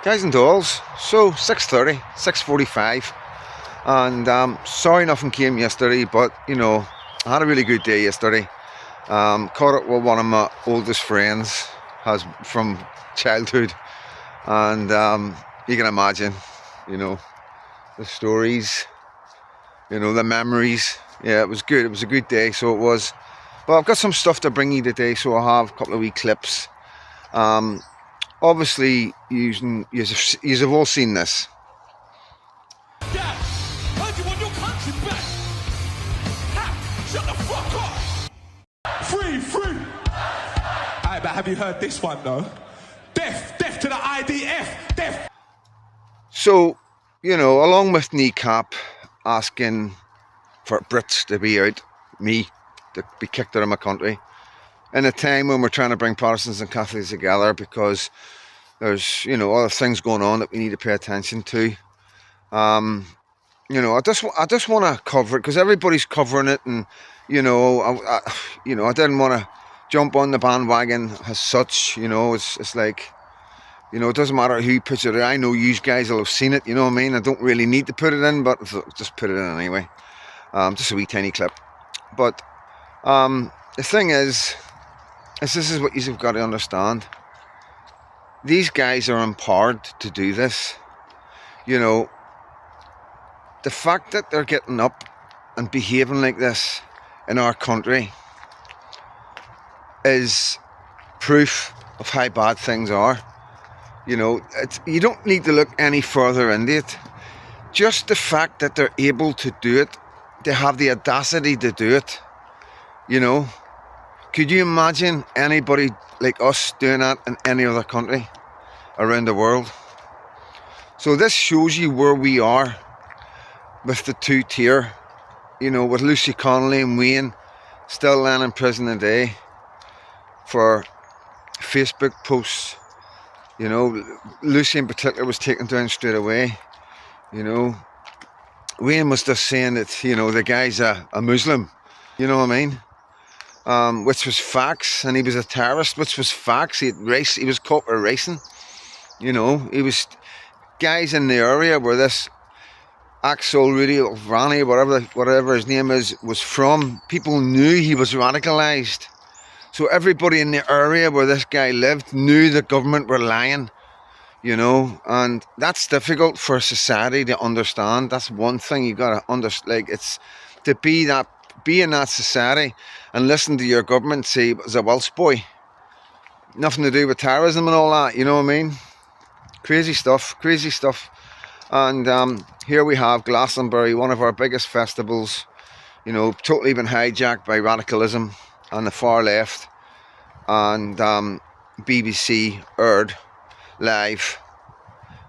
Guys and dolls, so 6:30, 6:45, and sorry nothing came yesterday, but I had a really good day yesterday. Caught up with one of my oldest friends, has from childhood, and you can imagine, you know, the stories, the memories. Yeah, it was good. It was a good day, so it was. But I've got some stuff to bring you today, so I'll have a couple of wee clips. Obviously, you've all seen this. Dad, heard you want your country back. Ha, shut the fuck up. Free. Alright, but have you heard this one though? Death to the IDF. Death. So, along with Kneecap asking for Brits to be out, me to be kicked out of my country, in a time when we're trying to bring Protestants and Catholics together because there's, other things going on that we need to pay attention to. I just want to cover it because everybody's covering it, and I didn't want to jump on the bandwagon as such. It's like, it doesn't matter who puts it in. I know you guys will have seen it. You know what I mean? I don't really need to put it in, but just put it in anyway. Just a wee tiny clip. But the thing is this is what you've got to understand. These guys are empowered to do this. The fact that they're getting up and behaving like this in our country is proof of how bad things are. You don't need to look any further into it. Just the fact that they're able to do it, they have the audacity to do it. Could you imagine anybody like us doing that in any other country around the world? So this shows you where we are with the two-tier, with Lucy Connolly and Wayne still lying in prison today for Facebook posts. Lucy in particular was taken down straight away. Wayne was just saying that, the guy's a Muslim, you know what I mean? Which was facts, and he was a terrorist, which was facts. He was caught with racing. He was guys in the area where this Axel Rudy Rani, whatever his name is, was from. People knew he was radicalised. So everybody in the area where this guy lived knew the government were lying, and that's difficult for society to understand. That's one thing you gotta understand. Like, it's to be in that society and listen to your government say it was a Welsh boy, nothing to do with terrorism and all that. You know what I mean? Crazy stuff. And here we have Glastonbury, one of our biggest festivals, totally been hijacked by radicalism on the far left, and BBC aired live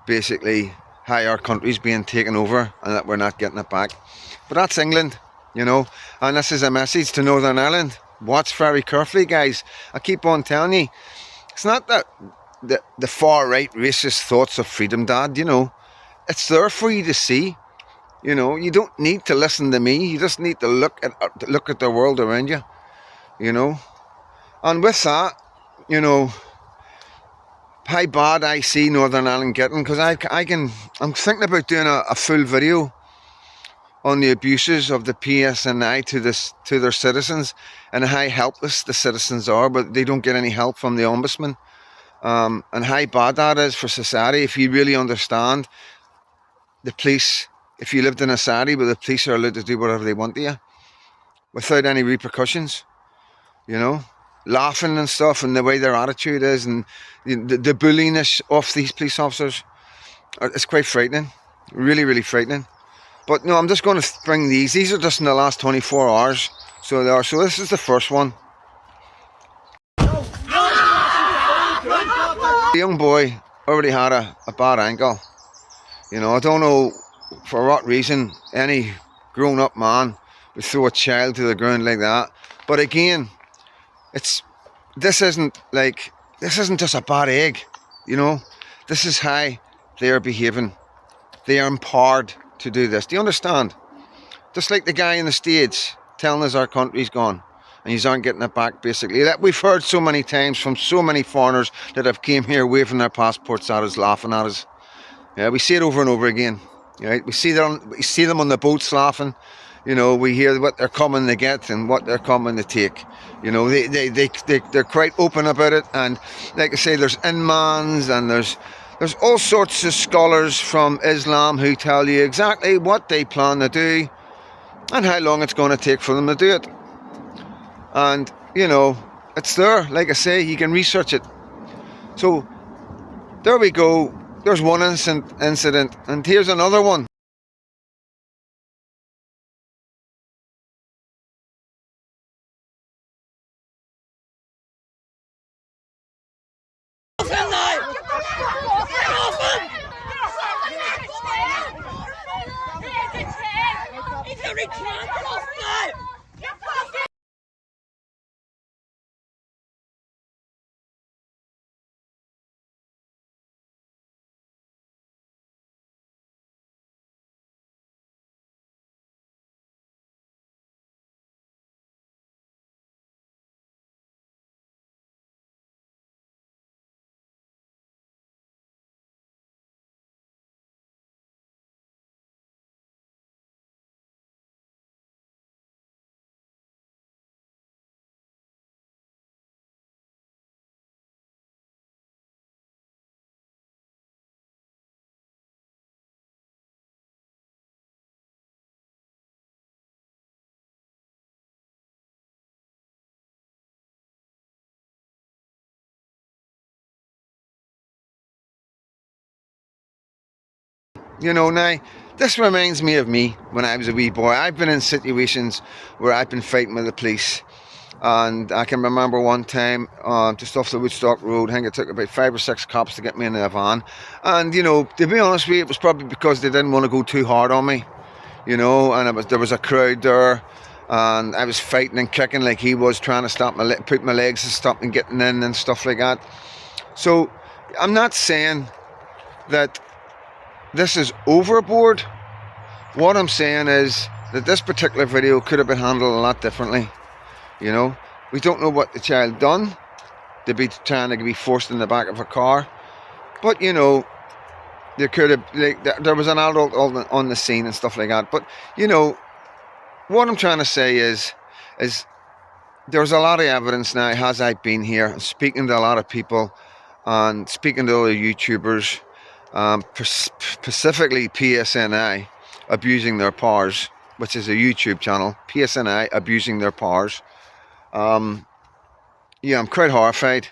basically how our country's being taken over and that we're not getting it back. But that's England, and this is a message to Northern Ireland. Watch very carefully, guys. I keep on telling you, it's not that the far right racist thoughts of freedom, Dad. It's there for you to see. You don't need to listen to me. You just need to look at the world around you. And with that, how bad I see Northern Ireland getting, because I'm thinking about doing a full video on the abuses of the PSNI to their citizens and how helpless the citizens are, but they don't get any help from the ombudsman, and how bad that is for society. If you really understand the police, if you lived in a society where the police are allowed to do whatever they want to you without any repercussions, laughing and stuff, and the way their attitude is, and the bullyingness of these police officers, it's quite frightening. Really, really frightening. But no, I'm just going to bring these. These are just in the last 24 hours. So they are. So this is the first one. The young boy already had a bad ankle. I don't know for what reason any grown-up man would throw a child to the ground like that. But again, this isn't just a bad egg. This is how they are behaving. They are empowered to do this. Do you understand? Just like the guy in the States telling us our country's gone. and you aren't getting it back, basically. That we've heard so many times from so many foreigners that have came here waving their passports at us, laughing at us. Yeah, we see it over and over again. Right? We see them on the boats laughing. You know, we hear what they're coming to get and what they're coming to take. You know, they're quite open about it. And like I say, there's imams and there's all sorts of scholars from Islam who tell you exactly what they plan to do and how long it's going to take for them to do it. And, you know, it's there. Like I say, you can research it. So, there we go. There's one incident, and here's another one. You know, now, this reminds me of me when I was a wee boy. I've been in situations where I've been fighting with the police. And I can remember one time, just off the Woodstock Road, I think it took about 5 or 6 cops to get me in a van. And, you know, to be honest with you, it was probably because they didn't want to go too hard on me. You know, and there was a crowd there. And I was fighting and kicking like he was, trying to put my legs and stop me getting in and stuff like that. So, I'm not saying that this is overboard. What I'm saying is that this particular video could have been handled a lot differently. You know, we don't know what the child done to be trying to be forced in the back of a car, but you know, there could have, like, there was an adult on the scene and stuff like that. But you know, what I'm trying to say is there's a lot of evidence now, as I've been here and speaking to a lot of people and speaking to other YouTubers, specifically PSNI abusing their powers, which is a YouTube channel, PSNI abusing their powers. Yeah, I'm quite horrified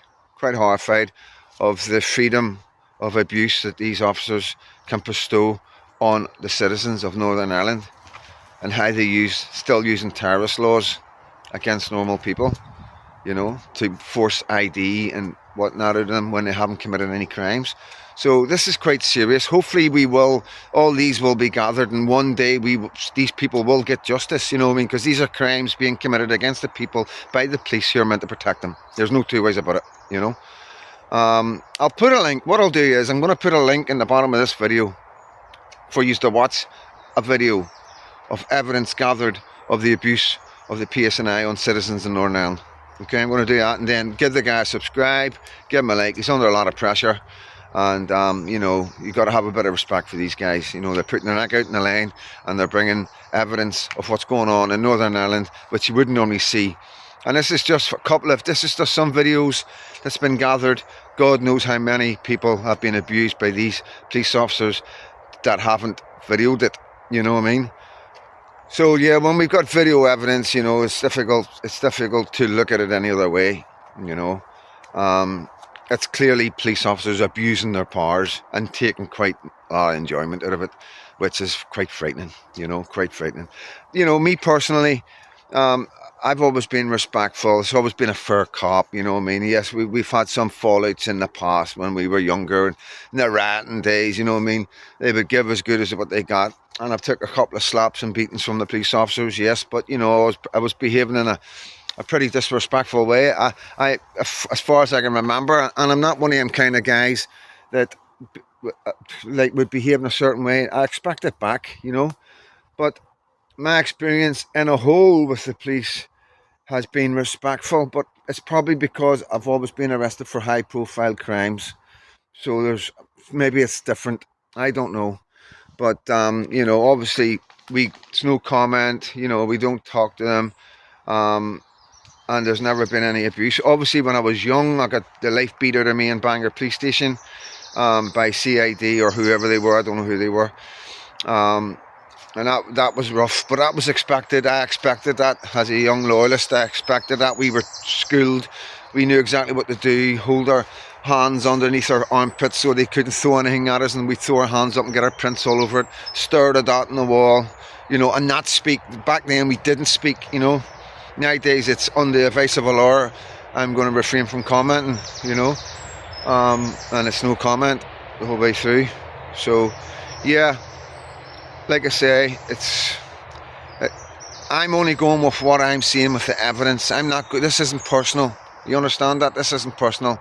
of the freedom of abuse that these officers can bestow on the citizens of Northern Ireland, and how they still using terrorist laws against normal people, you know, to force ID and whatnot out of them when they haven't committed any crimes. So this is quite serious. Hopefully all these will be gathered, and one day these people will get justice, you know what I mean? Because these are crimes being committed against the people by the police who are meant to protect them. There's no two ways about it, you know. I'll put a link. What I'll do is I'm going to put a link in the bottom of this video for you to watch a video of evidence gathered of the abuse of the PSNI on citizens in Northern Ireland. Okay, I'm going to do that, and then give the guy a subscribe, give him a like. He's under a lot of pressure, and you know, you got to have a bit of respect for these guys. You know, they're putting their neck out in the line, and they're bringing evidence of what's going on in Northern Ireland, which you wouldn't normally see. And this is just this is just some videos that's been gathered. God knows how many people have been abused by these police officers that haven't videoed it. You know what I mean? So yeah, when we've got video evidence, you know, it's difficult to look at it any other way, you know. It's clearly police officers abusing their powers and taking quite enjoyment out of it, which is quite frightening, you know, quite frightening. You know, me personally, I've always been respectful. It's always been a fair cop, you know what I mean? Yes, we've had some fallouts in the past when we were younger, in the ratting days, you know what I mean? They would give as good as what they got. And I've took a couple of slaps and beatings from the police officers, yes, but you know, I was behaving in a pretty disrespectful way. As far as I can remember, and I'm not one of them kind of guys that like would behave in a certain way. I expect it back, you know. But my experience in a whole with the police has been respectful, but it's probably because I've always been arrested for high profile crimes. So there's, maybe it's different. I don't know. But you know, obviously it's no comment, you know, we don't talk to them. Um, and there's never been any abuse. Obviously when I was young, I got the life beat out of me in Bangor Police Station by CID or whoever they were. I don't know who they were. And that was rough, but that was expected. I expected that as a young loyalist. I expected that. We were schooled. We knew exactly what to do. Hold our hands underneath our armpits so they couldn't throw anything at us, and we'd throw our hands up and get our prints all over it. Stare at a dot on the wall, you know, and not speak. Back then we didn't speak, you know. Nowadays it's on the advice of a lawyer. I'm going to refrain from commenting, you know, and it's no comment the whole way through. So, yeah. Like I say, I'm only going with what I'm seeing with the evidence. I'm not good. This isn't personal. You understand that? This isn't personal.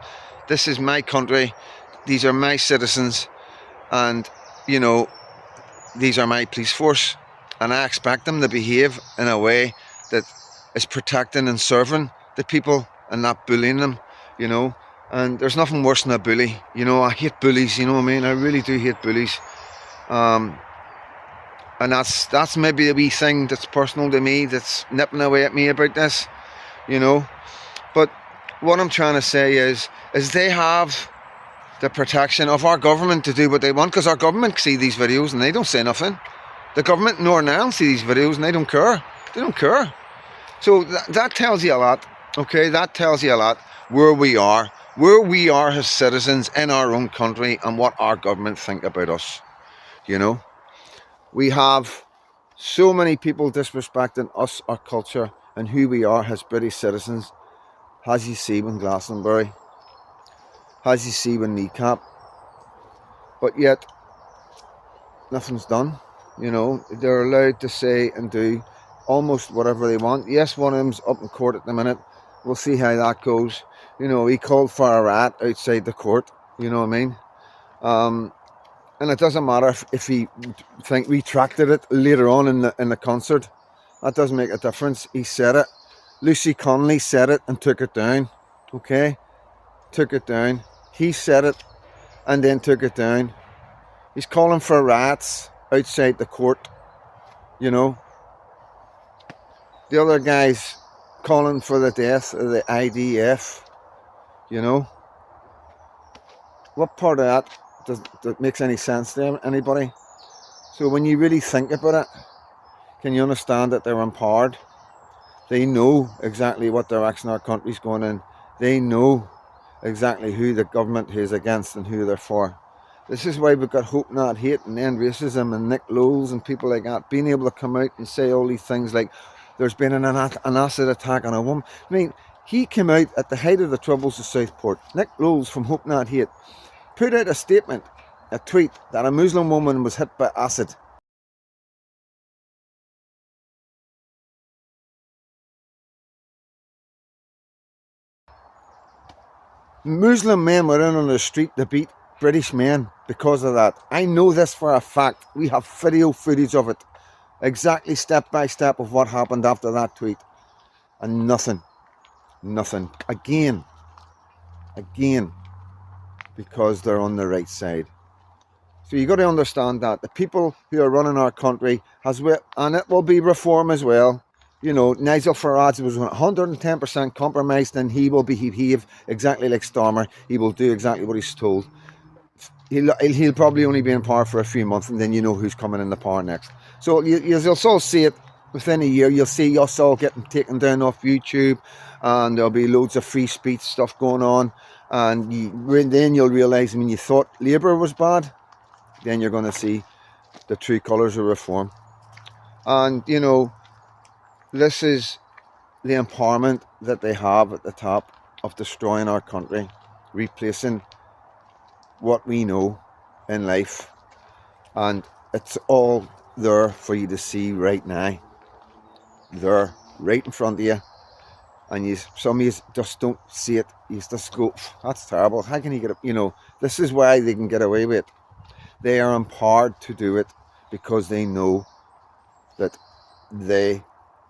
This is my country. These are my citizens, and you know, these are my police force, and I expect them to behave in a way that is protecting and serving the people and not bullying them. You know, and there's nothing worse than a bully. You know, I hate bullies. You know what I mean? I really do hate bullies. And that's maybe a wee thing that's personal to me, that's nipping away at me about this, you know. But what I'm trying to say is they have the protection of our government to do what they want, because our government see these videos and they don't say nothing. The government in Northern Ireland see these videos and they don't care. They don't care. So that tells you a lot, okay? That tells you a lot where we are as citizens in our own country and what our government think about us, you know. We have so many people disrespecting us, our culture, and who we are as British citizens. As you see with Glastonbury, as you see with Kneecap, but yet nothing's done. You know, they're allowed to say and do almost whatever they want. Yes, one of them's up in court at the minute. We'll see how that goes. You know, he called for a rat outside the court. You know what I mean? And it doesn't matter if he retracted it later on in the concert. That doesn't make a difference. He said it. Lucy Connolly said it and took it down. Okay? Took it down. He said it and then took it down. He's calling for rats outside the court. You know? The other guy's calling for the death of the IDF. You know? What part of that makes any sense to anybody? So when you really think about it, can you understand that they're empowered? They know exactly what direction our country's going in. They know exactly who the government is against and who they're for. This is why we've got Hope Not Hate and End Racism and Nick Lowles and people like that being able to come out and say all these things like there's been an acid attack on a woman. I mean, he came out at the height of the troubles of Southport. Nick Lowles from Hope Not Hate put out a statement, a tweet, that a Muslim woman was hit by acid. Muslim men were in on the street to beat British men because of that. I know this for a fact. We have video footage of it. Exactly step by step of what happened after that tweet. And nothing. Nothing. Again. Because they're on the right side. So you got to understand that the people who are running our country has, and it will be reform as well. You know, Nigel Farage was 110% compromised, and he will behave exactly like Starmer. He will do exactly what he's told. He'll probably only be in power for a few months, and then you know who's coming in the power next. So you'll all see it within a year. You'll see us all getting taken down off YouTube, and there'll be loads of free speech stuff going on. And then you'll realise when you thought Labour was bad, then you're going to see the true colours of reform. And, you know, this is the empowerment that they have at the top of destroying our country, replacing what we know in life. And it's all there for you to see right now. There, right in front of you. And some of you just don't see it. You just go, that's terrible. How can you get it? You know, this is why they can get away with it. They are empowered to do it because they know that they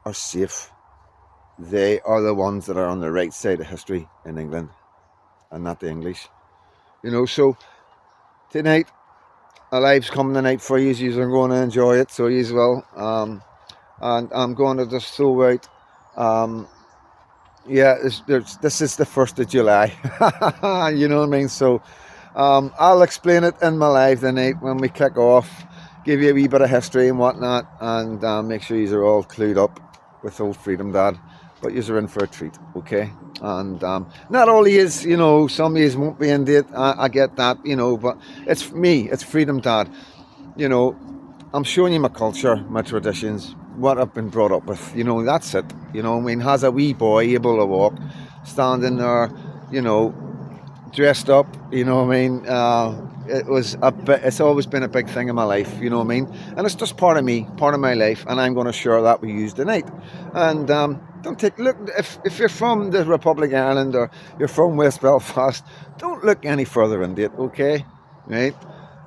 are safe. they are the ones that are on the right side of history in England and not the English. So tonight, a live's coming tonight for you. You are going to enjoy it, so you as well. And I'm going to just throw out, this is the 1st of July. You know what I mean? So I'll explain it in my live tonight when we kick off, give you a wee bit of history and whatnot, and make sure you are all clued up with old Freedom Dad. But you are in for a treat, okay? And not all he is, some of you won't be into it. I get that, but it's me, it's Freedom Dad. I'm showing you my culture, my traditions, what I've been brought up with. That's it. As a wee boy able to walk, standing there, dressed up, it's always been a big thing in my life, and it's just part of me, part of my life, and I'm going to share that with you tonight. And don't look, if you're from the Republic of Ireland or you're from West Belfast, don't look any further into it, okay? Right?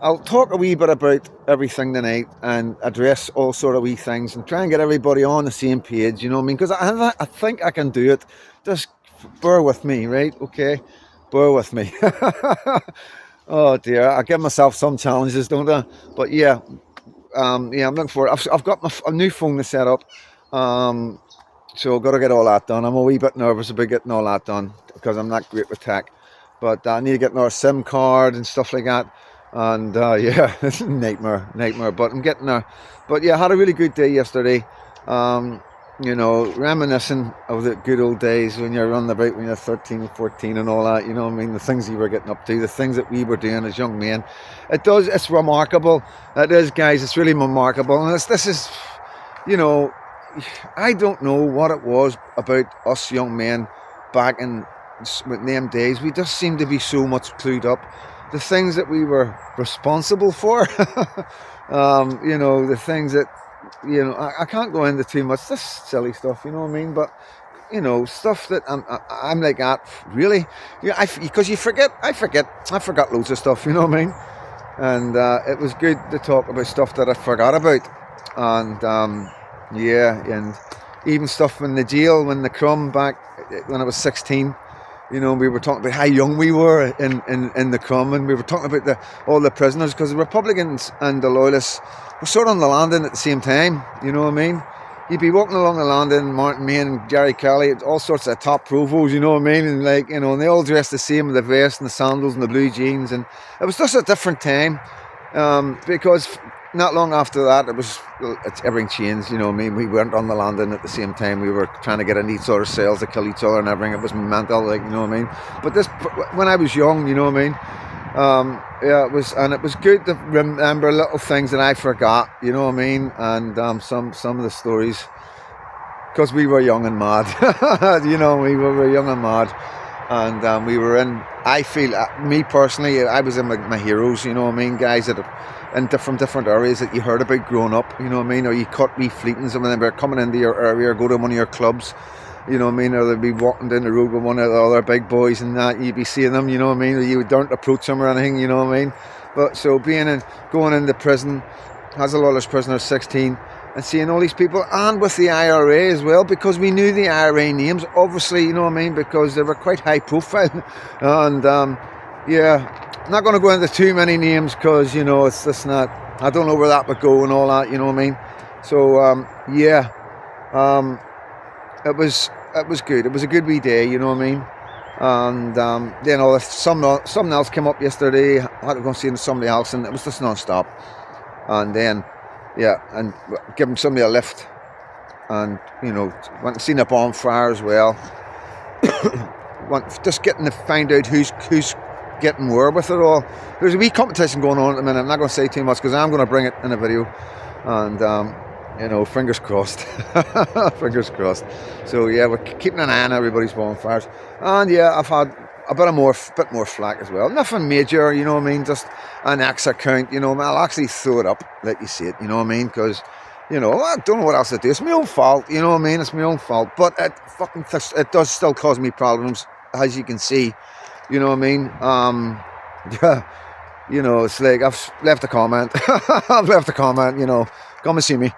I'll talk a wee bit about everything tonight and address all sort of wee things and try and get everybody on the same page, because I think I can do it. Just bear with me, right? Okay? Bear with me. Oh dear, I give myself some challenges, don't I? But yeah, I'm looking for it. I've got a new phone to set up, so I've got to get all that done. I'm a wee bit nervous about getting all that done because I'm not great with tech, but I need to get another SIM card and stuff like that. And yeah, it's a nightmare, but I'm getting there. But yeah, I had a really good day yesterday. Reminiscing of the good old days when you're running about when you're 13, 14 and all that, the things you were getting up to, the things that we were doing as young men. It's remarkable. It is, guys, it's really remarkable. And this is, I don't know what it was about us young men back in them days. We just seemed to be so much clued up. The things that we were responsible for, the things that, I can't go into too much, this silly stuff, but, stuff that I'm like that, really, because you forget, I forgot loads of stuff, and it was good to talk about stuff that I forgot about, and, and even stuff in the jail, when the Crumb back, when I was 16, we were talking about how young we were in the Crumb, and we were talking about all the prisoners, because the Republicans and the Loyalists were sort of on the landing at the same time, You'd be walking along the landing, Martin Main and Gary Kelly, all sorts of top provos, and and they all dressed the same with the vest and the sandals and the blue jeans, and it was just a different time, because not long after that, everything changed, we weren't on the landing at the same time. We were trying to get in each other's cells to kill each other and everything. It was mental, But when I was young, it was good to remember little things that I forgot, and some of the stories, because we were young and mad, we were young and mad, and we were in. I feel, me personally, I was in my heroes, guys that from different areas that you heard about growing up, or you caught wee fleetings of them, they're coming into your area or go to one of your clubs, or they'd be walking down the road with one of the other big boys and that, you'd be seeing them, or you don't approach them or anything, But so going into prison, as a lawless prisoner, 16, and seeing all these people, and with the IRA as well, because we knew the IRA names, obviously, because they were quite high profile, and I'm not going to go into too many names, because it's just not, I don't know where that would go and all that, So it was good. It was a good wee day, And then something else came up yesterday. I had to go see somebody else, and it was just non-stop. And then and giving somebody a lift, and went and seen a bonfire as well. Just getting to find out who's getting where with it all. There's a wee competition going on at the minute. I'm not going to say too much because I'm going to bring it in a video, and fingers crossed. Fingers crossed. So yeah, we're keeping an eye on everybody's bonfires, and I've had a bit more flack as well. Nothing major, just an X account, I'll actually throw it up, let you see it, because I don't know what else to do. It's my own fault, it's my own fault, but it does still cause me problems, as you can see, You know, it's like I've left a comment. I've left a comment. You know, come and see me.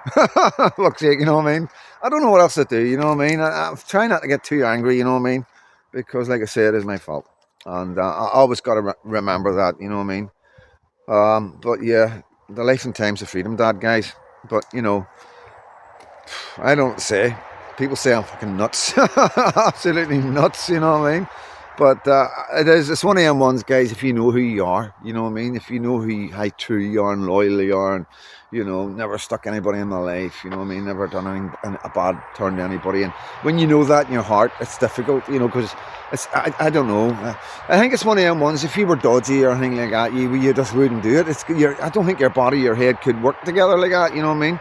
Look, you know what I mean. I don't know what else to do. You know what I mean. I'm trying not to get too angry. You know what I mean, because like I said, it is my fault, and I always got to remember that. You know what I mean. But yeah, the life and times of freedom, Dad, guys. But you know, I don't say. People say I'm fucking nuts. Absolutely nuts, you know what I mean? But it's one of them ones, guys, if you know who you are, you know what I mean? If you know how true you are and loyal you are and, you know, never stuck anybody in my life, you know what I mean? Never done a bad turn to anybody. And when you know that in your heart, it's difficult, you know, because I don't know. I think it's one of them ones, if you were dodgy or anything like that, you just wouldn't do it. I don't think your body, your head could work together like that, you know what I mean?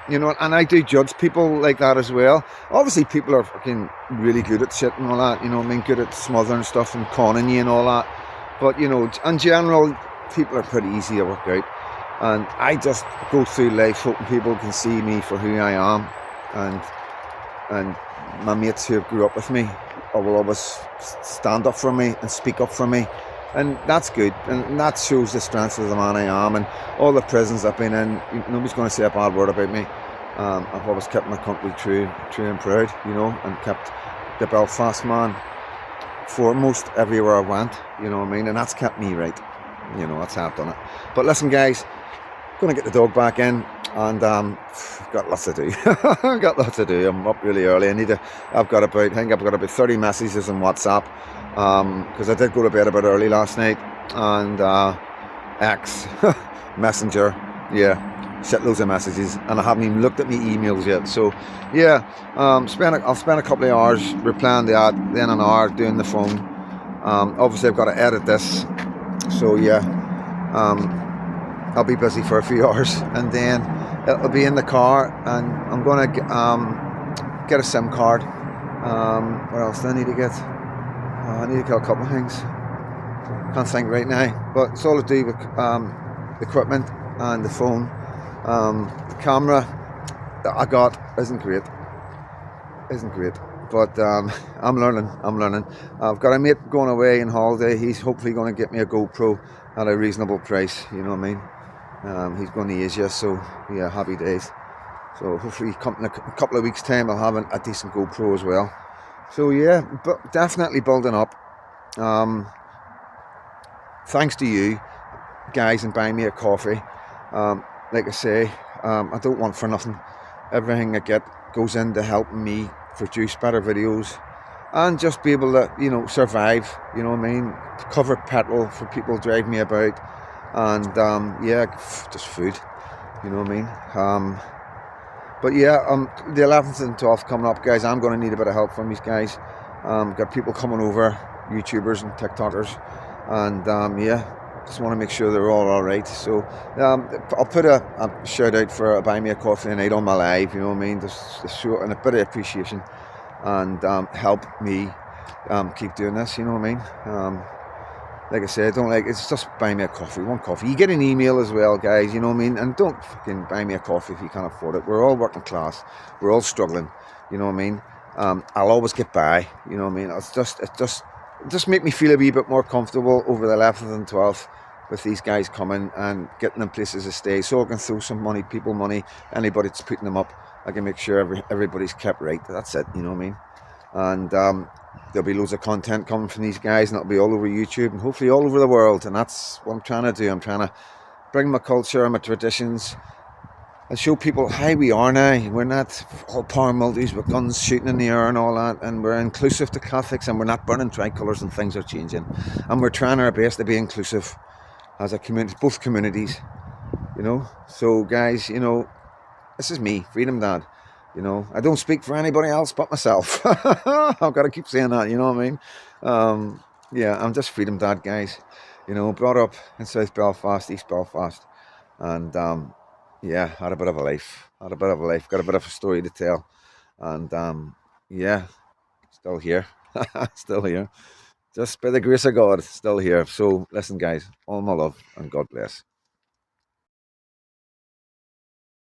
You know, and I do judge people like that as well. Obviously, people are fucking really good at shit and all that, you know what I mean? Good at smothering stuff and conning you and all that. But, you know, in general, people are pretty easy to work out. And I just go through life hoping people can see me for who I am. And my mates who grew up with me will always stand up for me and speak up for me. And that's good, and that shows the strength of the man I am. And all the prisons I've been in, nobody's going to say a bad word about me. I've always kept my country true and proud, you know, and kept the Belfast man foremost everywhere I went, you know what I mean? And that's kept me right, you know, that's how I've done it. But listen, guys, going to get the dog back in, and got lots to do. I've got lots to do. I'm up really early. I've got about 30 messages on WhatsApp, because I did go to bed a bit early last night, and X Messenger, yeah, shitloads of messages, and I haven't even looked at my emails yet. So yeah, I'll spend a couple of hours replying to that, then an hour doing the phone. Obviously I've got to edit this, so yeah, I'll be busy for a few hours, and then it'll be in the car, and I'm gonna get a SIM card. What else do I need to get? I need to get a couple of things. Can't think right now, but it's all to do with equipment and the phone. The camera that I got isn't great, but I'm learning. I've got a mate going away on holiday. He's hopefully going to get me a GoPro at a reasonable price, you know what I mean? He's going to Asia, so yeah, happy days. So hopefully in a couple of weeks time I'll have a decent GoPro as well. So yeah, but definitely building up. Thanks to you guys and buying me a coffee. Like I say, I don't want for nothing. Everything I get goes into helping me produce better videos and just be able to, you know, survive, you know what I mean? Cover petrol for people driving me about, and yeah, just food, you know what I mean? But yeah, the 11th and 12th coming up, guys. I'm going to need a bit of help from these guys. Got people coming over, YouTubers and TikTokers, and yeah, just want to make sure they're all right. So I'll put a shout out for Buy Me a Coffee tonight on my live, you know what I mean? Just to show and a bit of appreciation, and help me keep doing this, you know what I mean? Like I said, it's just buy me a coffee, one coffee. You get an email as well, guys, you know what I mean? And don't fucking buy me a coffee if you can't afford it. We're all working class. We're all struggling, you know what I mean? I'll always get by, you know what I mean? It just make me feel a wee bit more comfortable over the 11th and 12th with these guys coming and getting them places to stay. So I can throw some money, anybody that's putting them up, I can make sure everybody's kept right. That's it, you know what I mean? And there'll be loads of content coming from these guys, and it'll be all over YouTube and hopefully all over the world. And that's what I'm trying to do. I'm trying to bring my culture and my traditions and show people how we are now. We're not all power multis with guns shooting in the air and all that, and we're inclusive to Catholics, and we're not burning tricolours, and things are changing, and we're trying our best to be inclusive as a community, both communities, you know. So guys, you know, this is me, Freedom Dad. You know, I don't speak for anybody else but myself. I've got to keep saying that, you know what I mean? Yeah, I'm just Freedom Dad, guys. You know, brought up in South Belfast, East Belfast, and yeah, had a bit of a life. Got a bit of a story to tell, and yeah, still here, still here. Just by the grace of God, still here. So listen, guys, all my love and God bless.